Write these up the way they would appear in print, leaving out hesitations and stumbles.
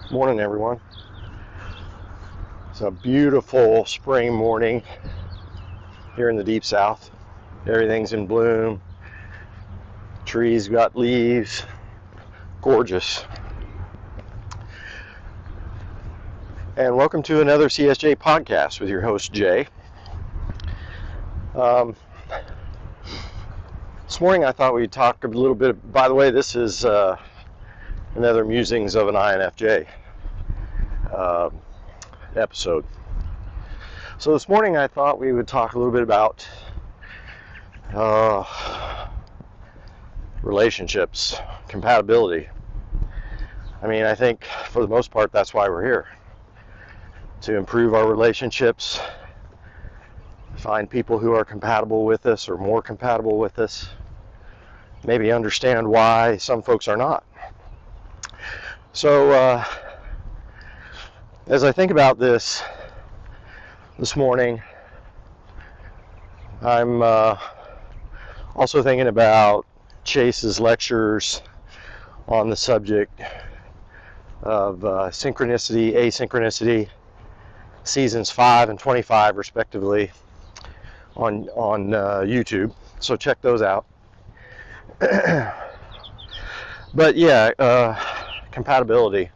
Morning, everyone. It's a beautiful spring morning here in the deep south. Everything's in bloom. Trees got leaves. Gorgeous. And welcome to another CSJ podcast with your host, Jay. This morning I thought we'd talk a little bit. By the way, this is another Musings of an INFJ episode. So this morning I thought we would talk a little bit about relationships, compatibility. I mean, I think for the most part that's why we're here. To improve our relationships, find people who are compatible with us or more compatible with us, maybe understand why some folks are not. So as I think about this morning, I'm also thinking about Chase's lectures on the subject of synchronicity, asynchronicity, seasons 5 and 25 respectively on YouTube. So check those out. But yeah, compatibility.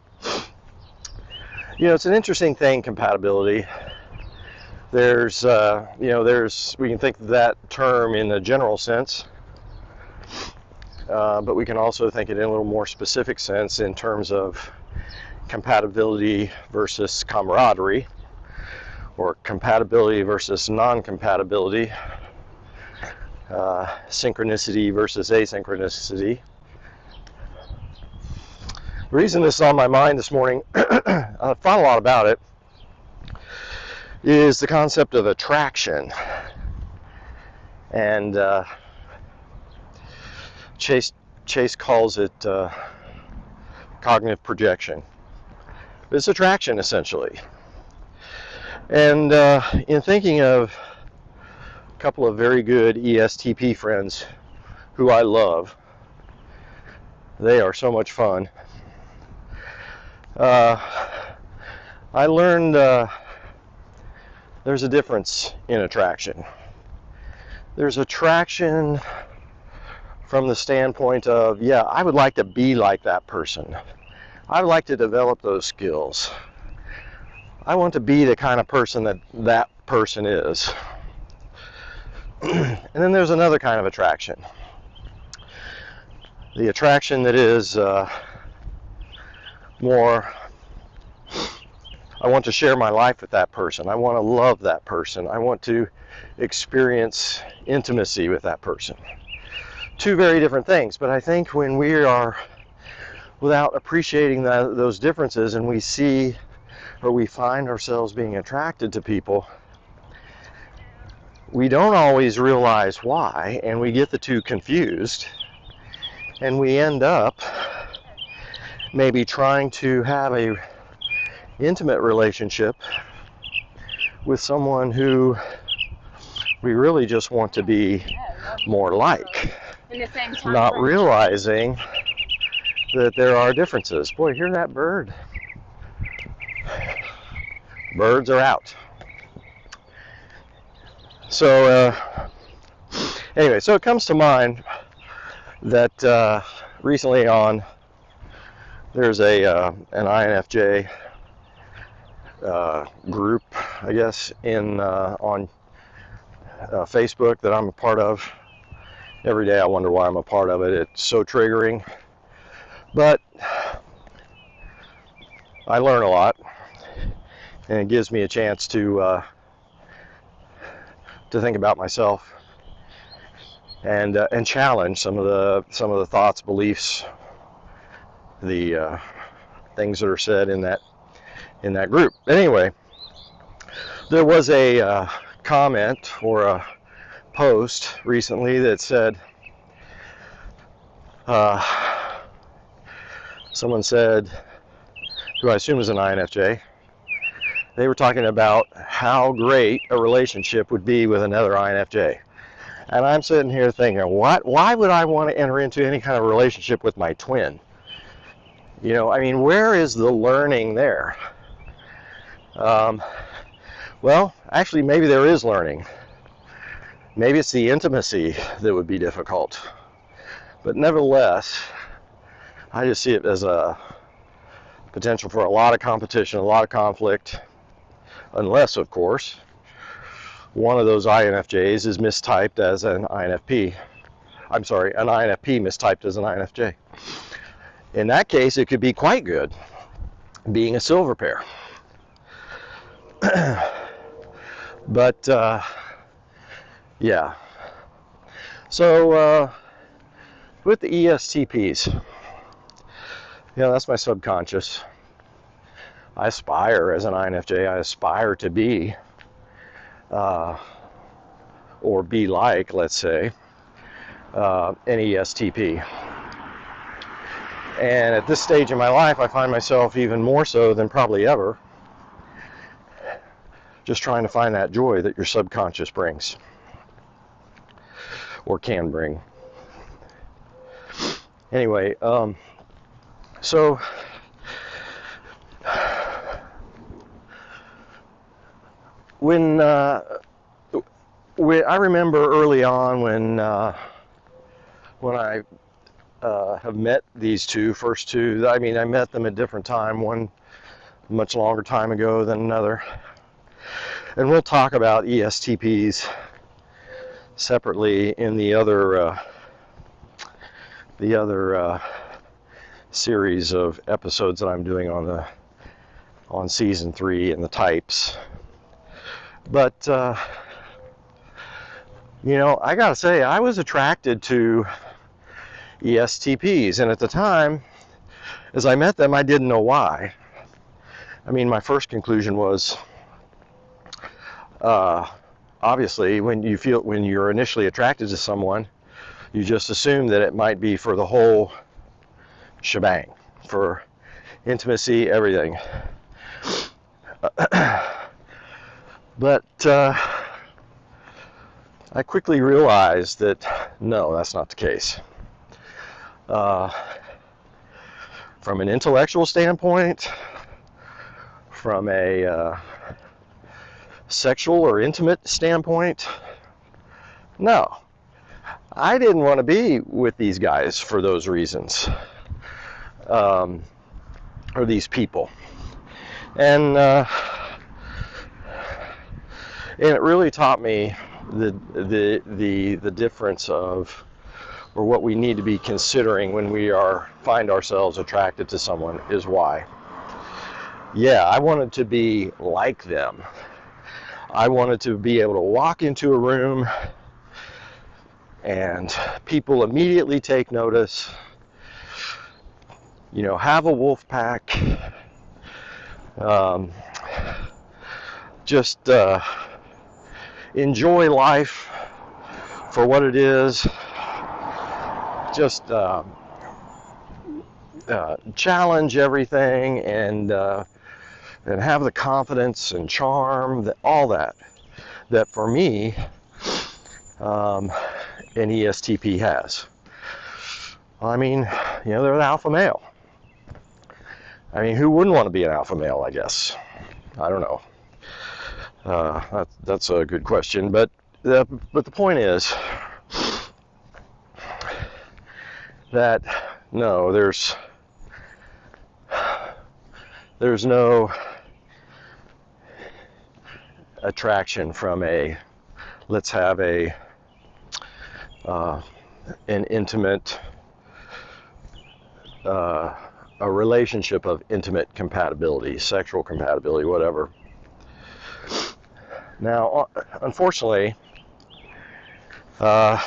You know, it's an interesting thing, compatibility. There's, we can think of that term in a general sense, but we can also think it in a little more specific sense in terms of compatibility versus camaraderie, or compatibility versus non-compatibility, synchronicity versus asynchronicity. The reason this is on my mind this morning, I thought a lot about it, is the concept of attraction. And Chase calls it cognitive projection. It's attraction, essentially. And in thinking of a couple of very good ESTP friends who I love, they are so much fun. I learned there's a difference in attraction. There's attraction from the standpoint of, yeah, I would like to be like that person. I would like to develop those skills. I want to be the kind of person that person is. And then there's another kind of attraction. The attraction that is more, I want to share my life with that person. I want to love that person. I want to experience intimacy with that person. Two very different things, but I think when we are, without appreciating those differences, and we see or we find ourselves being attracted to people, we don't always realize why, and we get the two confused, and we end up maybe trying to have a intimate relationship with someone who we really just want to be more like, not realizing that there are differences. Boy, hear that bird? Birds are out. So anyway, so it comes to mind that recently there's an INFJ group, I guess, on Facebook that I'm a part of. Every day I wonder why I'm a part of it. It's so triggering, but I learn a lot, and it gives me a chance to think about myself and challenge some of the thoughts, beliefs, the things that are said in that group. Anyway, there was a comment or a post recently that said, someone said, who I assume is an INFJ, they were talking about how great a relationship would be with another INFJ. And I'm sitting here thinking, why would I want to enter into any kind of relationship with my twin? I mean, where is the learning there? Well, actually, maybe there is learning. Maybe it's the intimacy that would be difficult. But nevertheless, I just see it as a potential for a lot of competition, a lot of conflict, unless, of course, one of those INFJs is mistyped as an INFP. I'm sorry, an INFP mistyped as an INFJ. In that case, it could be quite good, being a silver pair. But, yeah. So, with the ESTPs, that's my subconscious. I aspire as an INFJ, I aspire to be, or be like, let's say, an ESTP. And at this stage in my life, I find myself even more so than probably ever, just trying to find that joy that your subconscious brings, or can bring. Anyway, so when I remember early on when I have met these first two. I mean, I met them at different time, one much longer time ago than another. And we'll talk about ESTPs separately in the other series of episodes that I'm doing on season 3 and the types. But I gotta say, I was attracted to ESTPs, and at the time, as I met them, I didn't know why. I mean, my first conclusion was, obviously, when you're initially attracted to someone, you just assume that it might be for the whole shebang, for intimacy, everything. But I quickly realized that no, that's not the case. From an intellectual standpoint, from a sexual or intimate standpoint, no. I didn't want to be with these guys for those reasons, or these people. And it really taught me the difference of, or what we need to be considering when we find ourselves attracted to someone is why. Yeah, I wanted to be like them. I wanted to be able to walk into a room and people immediately take notice, have a wolf pack, just enjoy life for what it is, just challenge everything, and have the confidence and charm, all that for me, an ESTP has. I mean, they're an alpha male. I mean, who wouldn't want to be an alpha male, I guess? I don't know. That's a good question, but the point is that no, there's no attraction from let's have an intimate, a relationship of intimate compatibility, sexual compatibility, whatever. Now, unfortunately, for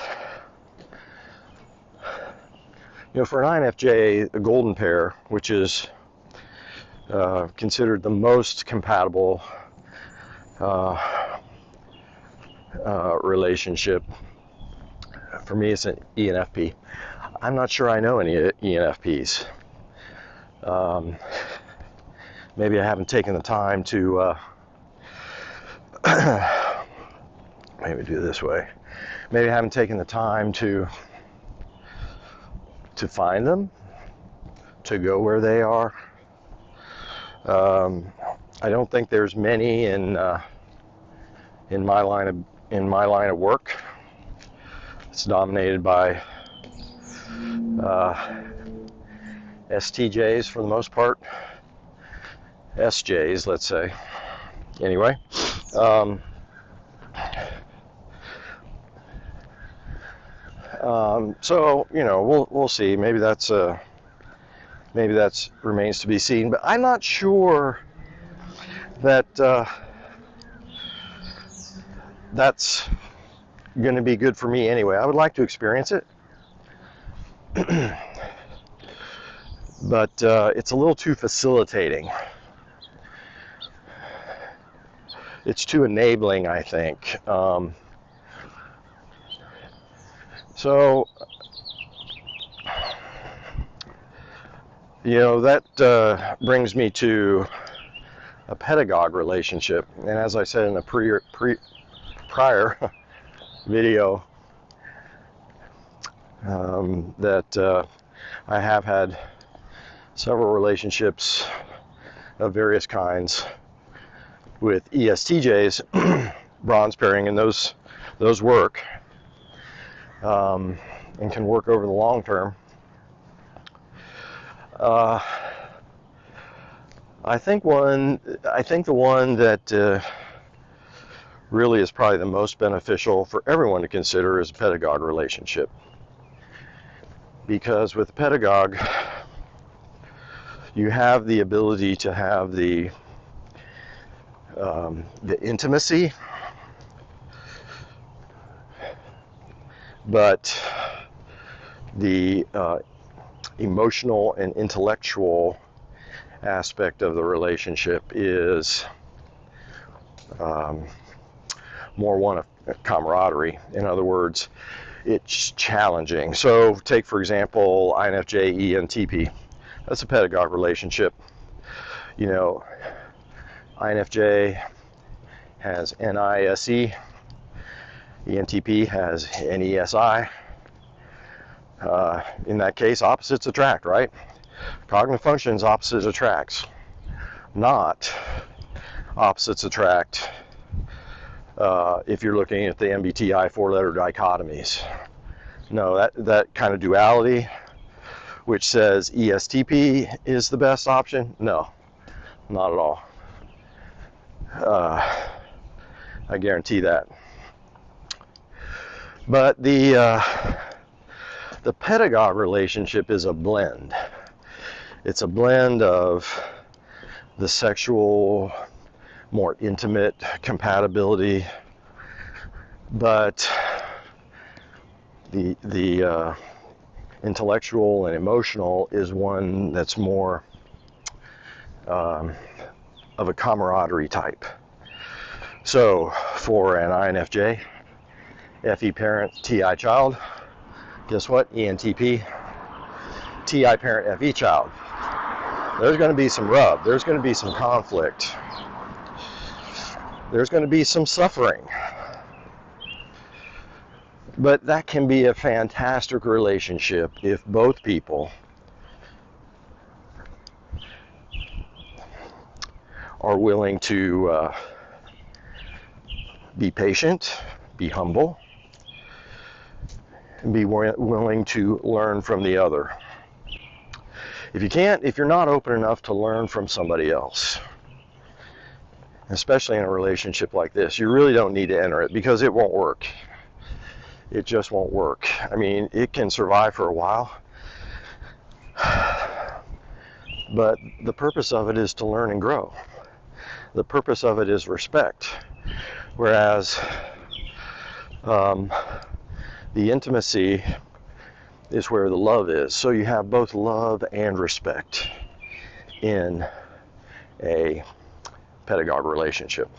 an INFJ, a golden pair, which is considered the most compatible relationship, for me it's an ENFP. I'm not sure I know any ENFPs. Maybe I haven't taken the time to maybe do it this way. Maybe I haven't taken the time to find them, to go where they are. I don't think there's many in my line of work. It's dominated by STJs for the most part, SJs, let's say. Anyway, so we'll see. Maybe that's remains to be seen. But I'm not sure that that's going to be good for me anyway. I would like to experience it. But it's a little too facilitating. It's too enabling, I think. So, that brings me to a pedagogue relationship. And as I said in a prior video, that I have had several relationships of various kinds with ESTJs, bronze pairing, and those work and can work over the long term. I think the one that really is probably the most beneficial for everyone to consider is a pedagogue relationship. Because with a pedagogue, you have the ability to have the intimacy, but the emotional and intellectual aspect of the relationship is more one of camaraderie. In other words, it's challenging. So take, for example, INFJ, ENTP. That's a pedagogue relationship. INFJ has NISE, ENTP has NESI. In that case, opposites attract, right? Cognitive functions, opposites attracts. Not opposites attract if you're looking at the MBTI four-letter dichotomies. No, that kind of duality, which says ESTP is the best option. No, not at all. I guarantee that. But the pedagogue relationship is a blend. It's a blend of the sexual, more intimate compatibility, but the intellectual and emotional is one that's more of a camaraderie type. So for an INFJ, FE parent, TI child, guess what? ENTP, TI parent, FE child. There's going to be some rub. There's going to be some conflict. There's going to be some suffering. But that can be a fantastic relationship if both people are willing to be patient, be humble, and be willing to learn from the other. If you're not open enough to learn from somebody else, especially in a relationship like this, you really don't need to enter it because it won't work. It just won't work. I mean, it can survive for a while, but the purpose of it is to learn and grow. The purpose of it is respect. Whereas the intimacy is where the love is. So you have both love and respect in a pedagogue relationship.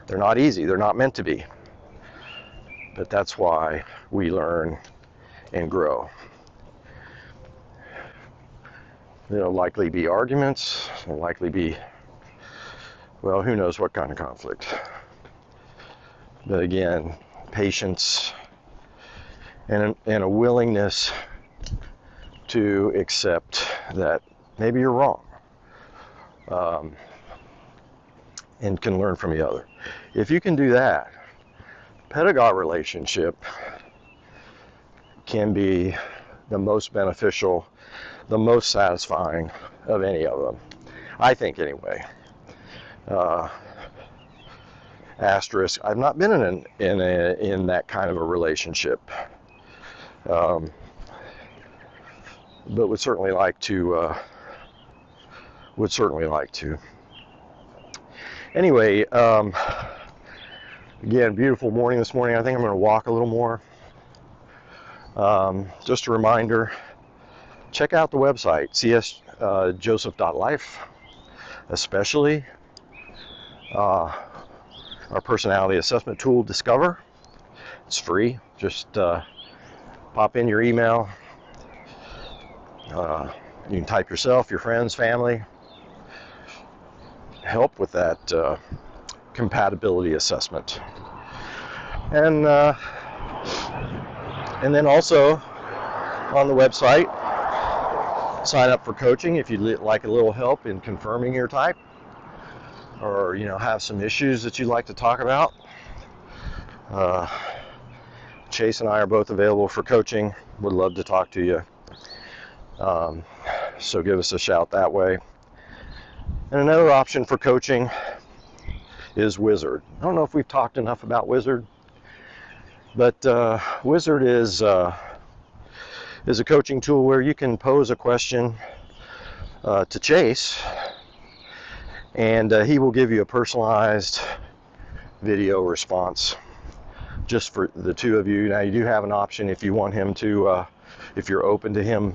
They're not easy. They're not meant to be. But that's why we learn and grow. There'll likely be arguments. There'll likely be, well, who knows what kind of conflict. But again, patience and a willingness to accept that maybe you're wrong, and can learn from the other. If you can do that, pedagogue relationship can be the most beneficial, the most satisfying of any of them, I think, anyway. Asterisk, I've not been in that kind of a relationship, but would certainly like to. Anyway, again, beautiful morning this morning. I think I'm going to walk a little more. Just a reminder, check out the website, csjoseph.life, especially our personality assessment tool, Discover. It's free. Just pop in your email. You can type yourself, your friends, family. Help with that compatibility assessment. And then also on the website, sign up for coaching if you'd like a little help in confirming your type, or have some issues that you'd like to talk about. Chase and I are both available for coaching. Would love to talk to you. So give us a shout that way. And another option for coaching is Wizard. I don't know if we've talked enough about Wizard, but Wizard is a coaching tool where you can pose a question to Chase, and he will give you a personalized video response just for the two of you. Now, you do have an option if you want him to, if you're open to him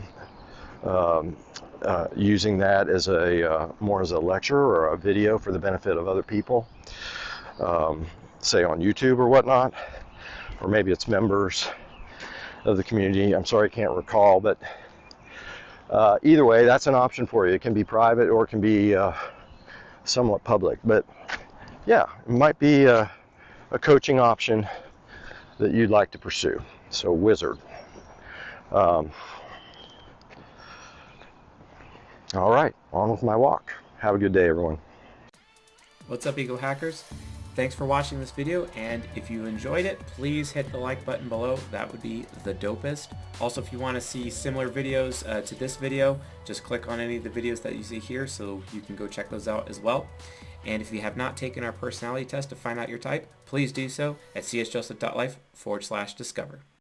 using that as more as a lecture or a video for the benefit of other people, say on YouTube or whatnot, or maybe it's members of the community. I'm sorry, I can't recall, but either way, that's an option for you. It can be private or it can be somewhat public, but yeah, it might be a coaching option that you'd like to pursue. So Wizard. All right, on with my walk. Have a good day, everyone. What's up, Ego Hackers? Thanks for watching this video, and if you enjoyed it, please hit the like button below. That would be the dopest. Also, if you want to see similar videos to this video, just click on any of the videos that you see here so you can go check those out as well. And if you have not taken our personality test to find out your type, please do so at csjoseph.life/discover.